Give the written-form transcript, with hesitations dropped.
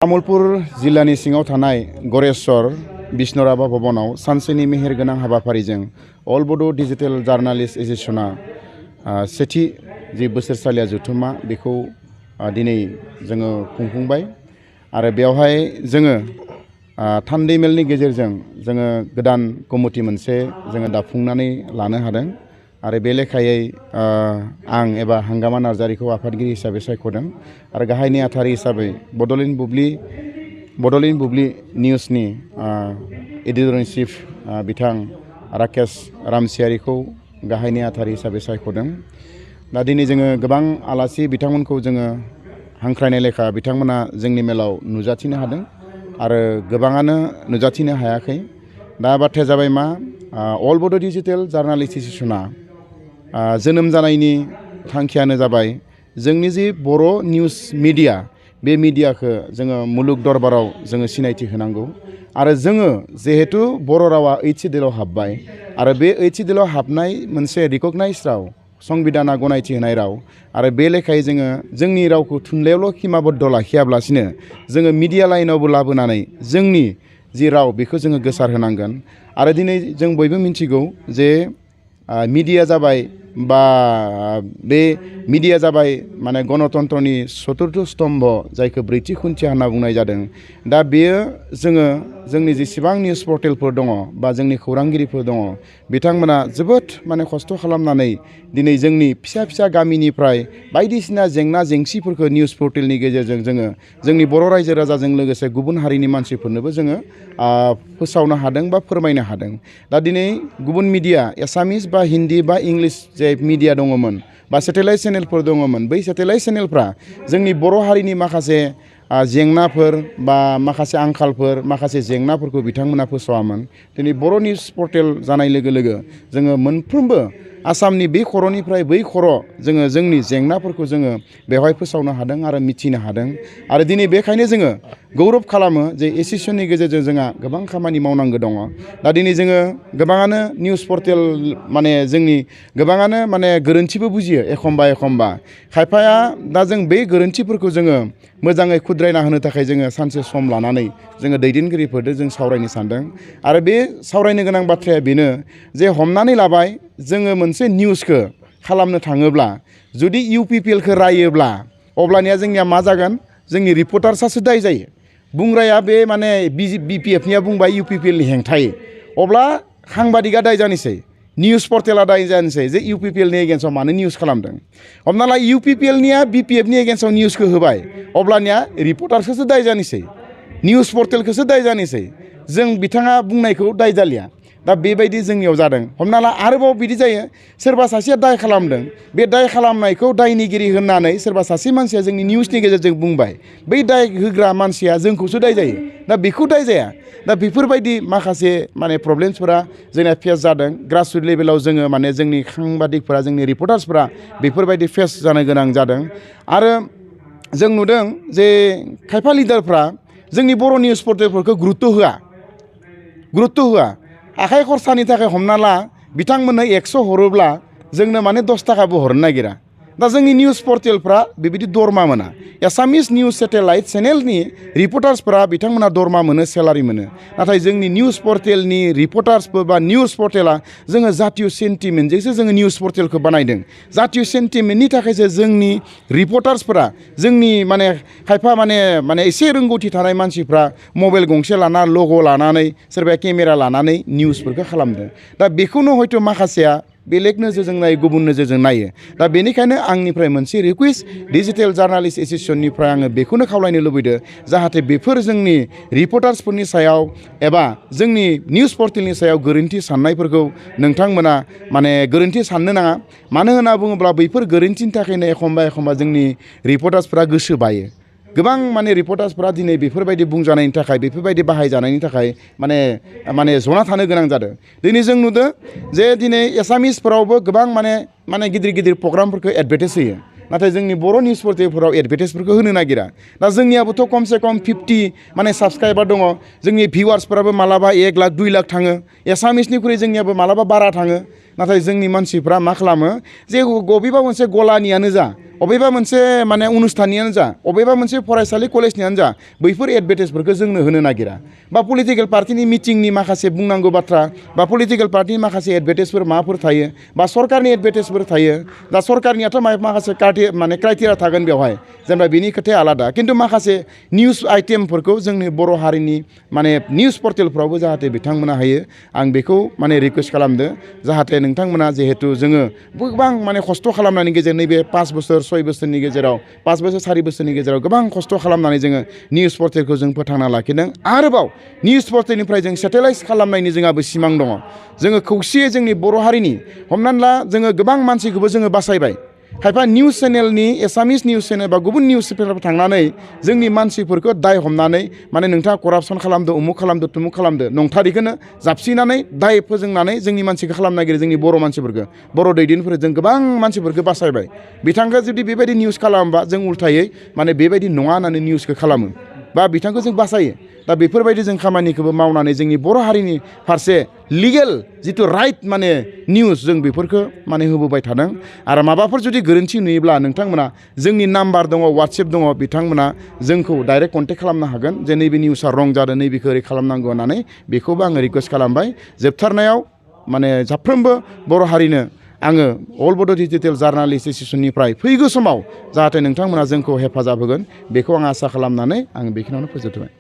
तामुलपुर जिल्लानि सिङाव थानाय गरेश्वर बिष्णुराभा भवनाव सानसेनि मेहेरगोनां हाबाफारिजों अल बड' डिजिटेल जार्नालिस्ट एस'सिएशना सेथि जि बोसोरसालिया जथुम्मा बेखौ दिनै जोङो खुंफुंबाय आरो बेवहाय जोङो थान्दै मेलनि गेजेरजों जोङो गोदान कमिटि मोनसे जोङो दाफुंनानै लानो हादों आरो बे लेखायै आं एबा हांगामा नार्जारिखौ आफादगिरि हिसाबै सायख'दों आरो गाहाय नेहाथारि हिसाबै बड'लेण्ड बुब्लि निउसनि एडिटर इन चिफ बिथां राकेश रामसियारिखौ गाहाय नेहाथारि हिसाबै सायख'दों। दा दिनै जोङो गोबां आलासि बिथांमोनखौ जोङो हांख्रायनाय लेखा बिथांमोना जोंनि मेलाव नुजाथिनो हादों आरो गोबाङानो नुजाथिनो हायाखै। दा बाथ्राया जाबाय मा अल बड' डिजिटेल जार्नालिस्ट एस'सिएशना जोनोम जानायनि थांखियानो जाबाय जोंनि जि बर' निउस मिडिया बे मिडियाखौ जोङो मुलुग दरबाराव जोङो सिनायथि होनांगौ आरो जोङो जिहेतु बर' रावा 8th सिडिउलाव हाबबाय आरो बे 8th सिडिउलाव हाबनाय मोनसे रिकगनाइज राव संबिधाना गनायथि होनाय राव आरो बे लेखायै जोङो जोंनि रावखौ थुनलाइयावल' खिमाबद्ध लाखियाब्लासिनो जोङो मिडिया लाइनावबो लाबोनानै जोंनि जि राव बेखौ जोङो गोसार होनांगोन आरो दिनै जों बयबो मिथिगौ जे मिडिया जाबाय बा बे मिडिया जाबाय माने गणतन्त्रनि चतुर्थ स्तम्भ जायखौ ब्रैथि खुन्थिया होनना बुंनाय जादों। दा बेयो जोङो जोंनि जेसेबां निउस पर्टेलफोर दङ बा जोंनि खौरांगिरिफोर दङ बिथांमोना जोबोद माने खस्थ' खालामनानै दिनै जोंनि फिसा फिसा गामिनिफ्राय बायदिसिना जेंना जेंसिफोरखौ निउस पर्टेलनि गेजेरजों जोङो जोंनि बर' रायजो राजाजों लोगोसे गुबुन हारिनि मानसिफोरनोबो जोङो फोसावनो हादों बा फोरमायनो हादों। दा दिनै गुबुन मिडिया एसामिस बा हिन्दी बा इंलिस जे मिडिया दङमोन बा सेटेलाइट चेनेलफोर दङमोन बै सेटेलाइट चेनेलफ्रा जोंनि बर' हारिनि माखासे जेंनाफोर बा माखासे आंखालफोर माखासे जेंनाफोरखौ बिथांमोना फोसावामोन। दिनै बर' निउस पर्टेल जानाय लोगो लोगो जोङो मोनफ्रोमबो आसामनि बे खर'निफ्राय बै खर' जोङो जोंनि जेंनाफोरखौ जोङो बेवहाय फोसावनो हादों आरो मिथिनो हादों आरो दिनै बेखायनो जोङो गौरब खालामो जे एस'सिएशननि गेजेरजों जोंहा गोबां खामानि मावनांगौ दङ। दा दिनै जोङो गोबाङानो निउस पर्टेल माने जोंनि गोबाङानो माने गोरोन्थिबो बुजियो एखमबा खायफाया दा जों बे गोरोन्थिफोरखौ जोङो मोजाङै खुद्रायना होनो थाखाय जोङो सानसे सम लानानै जोङो दैदेनगिरिफोरजों जों सावरायनो सानदों आरो बे सावरायनो गोनां बाथ्राया बेनो जे हमनानै लाबाय जोङो मोनसे निउसखौ खालामनो थाङोब्ला जुदि UPPLखौ रायोब्ला अब्लानिया जोंनिया मा जागोन जोंनि रिपर्टार्सआसो दाय जायो। बुंग्राया बे माने BPFनिया बुंबाय UPPLनि हेंथायै अब्ला साংবাদিका दाय जानोसै निउस पर्टेला दाय जानोसै जे UPPLनि एगेन्स्टआव मानो निउस खालामदों। हमना ला UPPLनिया BPFनि एगेन्स्टआव निउसखौ होबाय अब्लानिया रिपर्टार्सखौसो दाय जानोसै निउस पर्टेलखौसो दाय जानोसै जों बिथाङा बुंनायखौ दाय जालिया। दा बेबायदि जोंनियाव जादों। हमना ला आरोबाव बिदि जायो सोरबा सासेया दाय खालामदों बे दाय खालामनायखौ दायनिगिरि होननानै सोरबा सासे मानसिया जोंनि निउसनि गेजेरजों बुंबाय बै दाय होग्रा मानसिया जोंखौसो दाय जायो। दा बेखौ दाय जाया। दा बेफोरबायदि माखासे माने प्रब्लेम्सफोरा जोंना फेस जादों ग्रासरुट लेभेलाव जोङो माने जोंनि साংবাদিकफोरा जोंनि रिपर्टार्सफोरा बेफोरबायदि फेस जानो गोनां जादों आरो जों नुदों जे खायफा लिडारफ्रा जोंनि बर' निउस पर्टेलफोरखौ गुरुत्त' होआ आखाइ खरसानि थाखाय हमना ला बिथांमोननो 100 हरोब्ला जोंनो माने 10 थाखाबो हरनो नागिरा। दा जोंनि निउस पर्टेलफ्रा बेबायदि दरमा मोना। एसामिस निउस सेटेलाइट चेनेलनि रिपर्टार्सफोरा बिथांमोना दरमा मोनो सेलारि मोनो नाथाय जोंनि निउस पर्टेलनि रिपर्टार्सफोर बा निउस पर्टेला जोङो जातीय सेन्टिमेन्टजोंसो जोङो निउस पर्टेलखौ बानायदों। जातीय सेन्टिमेन्टनि थाखायसो जोंनि रिपर्टार्सफोरा जोंनि माने खायफा माने एसे रोंगौथि थानाय मानसिफ्रा मबाइल गंसे लाना लग' लानानै सोरबाया केमेरा लानानै निउसफोरखौ खालामदों। दा बेखौनो हयथ' माखासेया बेलेग नोजोरजों नायो गुबुन नोजोरजों नायो। दा बेनिखायनो आंनिफ्राय मोनसे रिकुवेस्ट डिजिटेल जार्नालिस्ट एस'सिएशननिफ्राय आङो बेखौनो खावलायनो लुबैदों जाहाथे बेफोर जोंनि रिपर्टार्सफोरनि सायाव एबा जोंनि निउस पर्टेलनि सायाव गोरोन्थि साननायफोरखौ नोंथांमोना माने गोरोन्थि साननो नाङा। मानो होनना बुङोब्ला बैफोर गोरोन्थिनि थाखायनो एखमबा जोंनि रिपर्टार्सफोरा गोसो बायो। गोबां माने रिपर्टार्सफोरा दिनै बेफोरबायदि बुंजानायनि थाखाय बेफोरबायदि बाहायजानायनि थाखाय माने जना थानो गोनां जादों। दिनै जों नुदों जे दिनै एसामिसफोरावबो गोबां माने गिदिर प्रग्रामफोरखौ एडभार्टाइज होयो नाथाय जोंनि बर' निउस पर्टेलफोराव एडभार्टाइजफोरखौ होनो नागिरा। दा जोंनियाबोथ' खमसे खम 50 माने साबस्क्राइबार दङ जोंनि भिउवार्सफोराबो मालाबा 1 लाख 2 लाख थाङो एसामिसनिख्रुइ जोंनियाबो मालाबा बारा थाङो नाथाय जोंनि मानसिफ्रा मा खालामो जे बबेबा मोनसे गलानियानो जा अबेबा मोनसे माने अनुस्थाननियानो जा अबेबा मोनसे फरायसालि कलेजनियानो जा बैफोर एडभार्टाइजफोरखौ जोंनो होनो नागिरा बा पलिटिकेल पार्टिनि मिटिंनि माखासे बुंनांगौ बाथ्रा बा पलिटिकेल पार्टिनि माखासे एडभार्टाइजफोर माबाफोर थायो बा सरकारनि एडभार्टाइजफोर थायो दा सरकारनियाथ' माखासे माने क्राइटेरिया थागोन बेवहाय जेनेबा बिनि खोथाया आलादा खिन्थु माखासे निउस आइटेमफोरखौ जोंनि बर' हारिनि माने निउस पर्टेलफ्रावबो जाहाथे बिथांमोना हायो आं बेखौ माने रिकुवेस्ट खालामदो जाहाथे नोंथांमोना जिहेतु जोङो गोबां माने खस्थ' खालामनायनि गेजेर नैबे 5 बोसोर 6 बोसोरनि गेजेराव 5 बोसोर 4 बोसोरनि गेजेराव गोबां खस्थ' खालामनानै जोङो निउस पर्टेलखौ जों फोथांना लाखिदों आरोबाव निउस पर्टेलनिफ्राय जों सेटेलाइज खालामनायनि जोंहाबो सिमां दङ जोङो खौसेयै जोंनि बर' हारिनि हमनानै ला जोङो गोबां मानसिखौबो जोङो बासायबाय खायफा निउस चेनेलनि एसामिस निउस चेनेल बा गुबुन निउस चेनेलफोर थांनानै जोंनि मानसिफोरखौ दाय हमनानै माने नोंथाङा करापसन खालामदो उमुक खालामदो तुमुक खालामदो नंथारिखौनो जाबसिनानै दाय फोजोंनानै जोंनि मानसिखौ खालामनो नागिरो जोंनि बर' मानसिफोरखौ बर' दैदेनफोर जों गोबां मानसिफोरखौ बासायबाय बिथांखौ जुदि बेबायदि निउस खालामोबा जों उल्थायै माने बेबायदि नङा होननानै निउसखौ खालामो बा बिथांखौ जों बासायो दा बेफोरबायदि जों खामानिखौबो मावनानै जोंनि बर' हारिनि फारसे लिगेल जिथु राइट माने निउस जों बेफोरखौ माने होबोबाय थादों आरो माबाफोर जुदि गोरोन्थि नुयोब्ला नोंथांमोना जोंनि नाम्बार दङ वाट्सएप दङ बिथांमोना जोंखौ डाइरेक्ट कन्टेक्ट खालामनो हागोन जे नैबे निउसआ रं जादों नैबेखौ ओरै खालामनांगौ होननानै बेखौबो आङो रिकुवेस्ट खालामबाय जोबथारनायाव माने साफ्रोमबो बर' हारिनो आङो अल बड' डिजिटेल जार्नालिस्ट एस'सिएशननिफ्राय फैगौ समाव जाहाथे नोंथांमोना जोंखौ हेफाजाब होगोन बेखौ आं आसा खालामनानै आं बेखिनियावनो फोजोबबाय